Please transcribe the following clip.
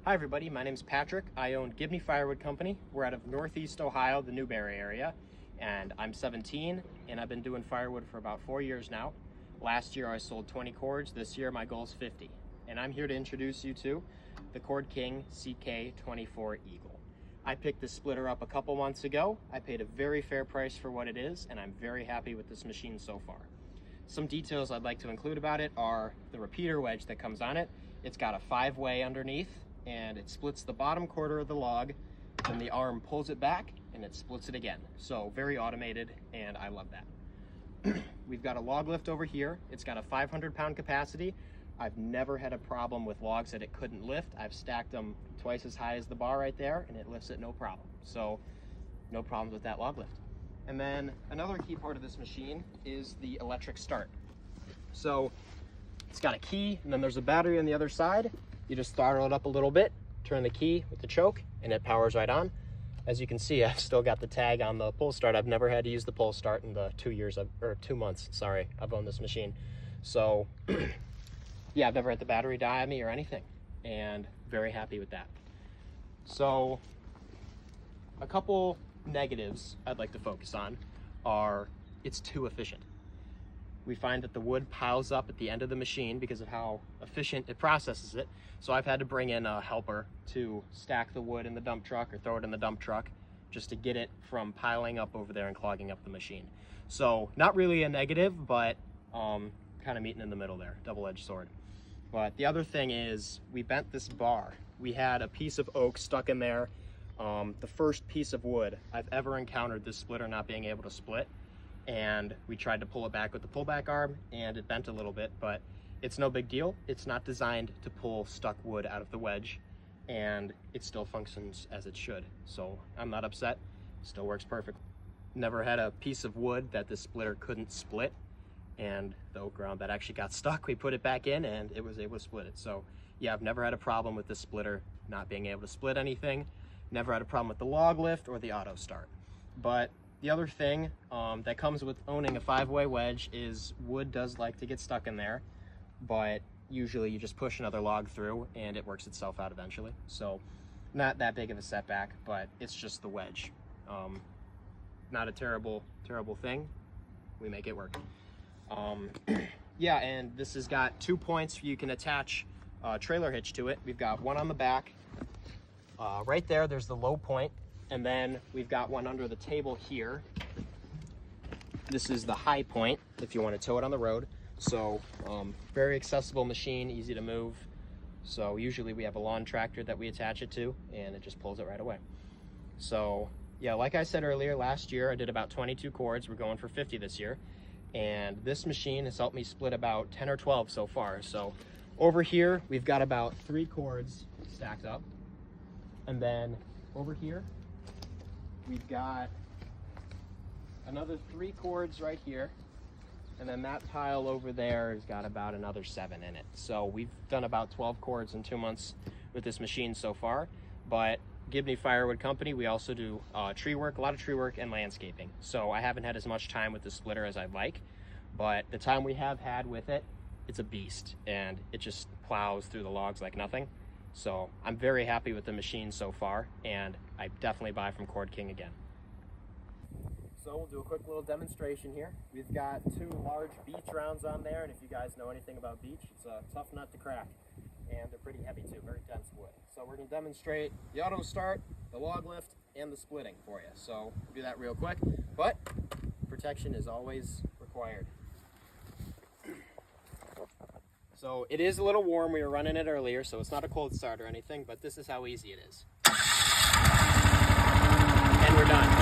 Hi everybody, my name's Patrick. I own Gibney Firewood Company. We're out of Northeast Ohio, the Newberry area, and I'm 17 and I've been doing firewood for about 4 years now. Last year I sold 20 cords, this year my goal is 50. And I'm here to introduce you to the Cord King CK-24 Eagle. I picked this splitter up a couple months ago. I paid a very fair price for what it is and I'm very happy with this machine so far. Some details I'd like to include about it are the repeater wedge that comes on it. It's got a 5-way underneath, and it splits the bottom quarter of the log, and the arm pulls it back and it splits it again. So very automated, and I love that. We've got a log lift over here. It's got a 500-pound capacity. I've never had a problem with logs that it couldn't lift. I've stacked them twice as high as the bar right there and it lifts it no problem. So no problems with that log lift. And then another key part of this machine is the electric start. So it's got a key and then there's a battery on the other side. You just throttle it up a little bit, turn the key with the choke, and it powers right on. As you can see, I've still got the tag on the pull start. I've never had to use the pull start in the 2 months, sorry, I've owned this machine. So yeah, I've never had the battery die on me or anything, and very happy with that. So a couple negatives I'd like to focus on are it's too efficient. We find that the wood piles up at the end of the machine because of how efficient it processes it. So I've had to bring in a helper to stack the wood in the dump truck or throw it in the dump truck just to get it from piling up over there and clogging up the machine. So not really a negative, but kind of meeting in the middle there, double-edged sword. But the other thing is we bent this bar. We had a piece of oak stuck in there. The first piece of wood I've ever encountered this splitter not being able to split. And we tried to pull it back with the pullback arm and it bent a little bit, but it's no big deal. It's not designed to pull stuck wood out of the wedge and it still functions as it should. So I'm not upset, it still works perfect. Never had a piece of wood that the splitter couldn't split, and the oak ground that actually got stuck, we put it back in and it was able to split it. So yeah, I've never had a problem with the splitter not being able to split anything. Never had a problem with the log lift or the auto start. But the other thing that comes with owning a 5-way wedge is wood does like to get stuck in there, but usually you just push another log through and it works itself out eventually. So not that big of a setback, but it's just the wedge. Not a terrible thing. We make it work. Yeah, and this has got 2 points. You can attach a trailer hitch to it. We've got one on the back. Right there, there's the low point. And then we've got one under the table here. This is the high point if you want to tow it on the road. So very accessible machine, easy to move. So usually we have a lawn tractor that we attach it to and it just pulls it right away. So yeah, like I said earlier, last year I did about 22 cords. We're going for 50 this year. And this machine has helped me split about 10 or 12 so far. So over here, we've got about 3 cords stacked up. And then over here, we've got another 3 cords right here, and then that pile over there has got about another 7 in it. So we've done about 12 cords in 2 months with this machine so far. But Gibney Firewood Company, we also do tree work, a lot of tree work and landscaping. So I haven't had as much time with the splitter as I'd like, but the time we have had with it, it's a beast, and it just plows through the logs like nothing. So I'm very happy with the machine so far, and I definitely buy from Cord King again. So we'll do a quick little demonstration here. We've got 2 large beech rounds on there, and if you guys know anything about beech, it's a tough nut to crack. And they're pretty heavy too, very dense wood. So we're gonna demonstrate the auto start, the log lift, and the splitting for you. So we'll do that real quick, but protection is always required. So it is a little warm, we were running it earlier, so it's not a cold start or anything, but this is how easy it is. And we're done.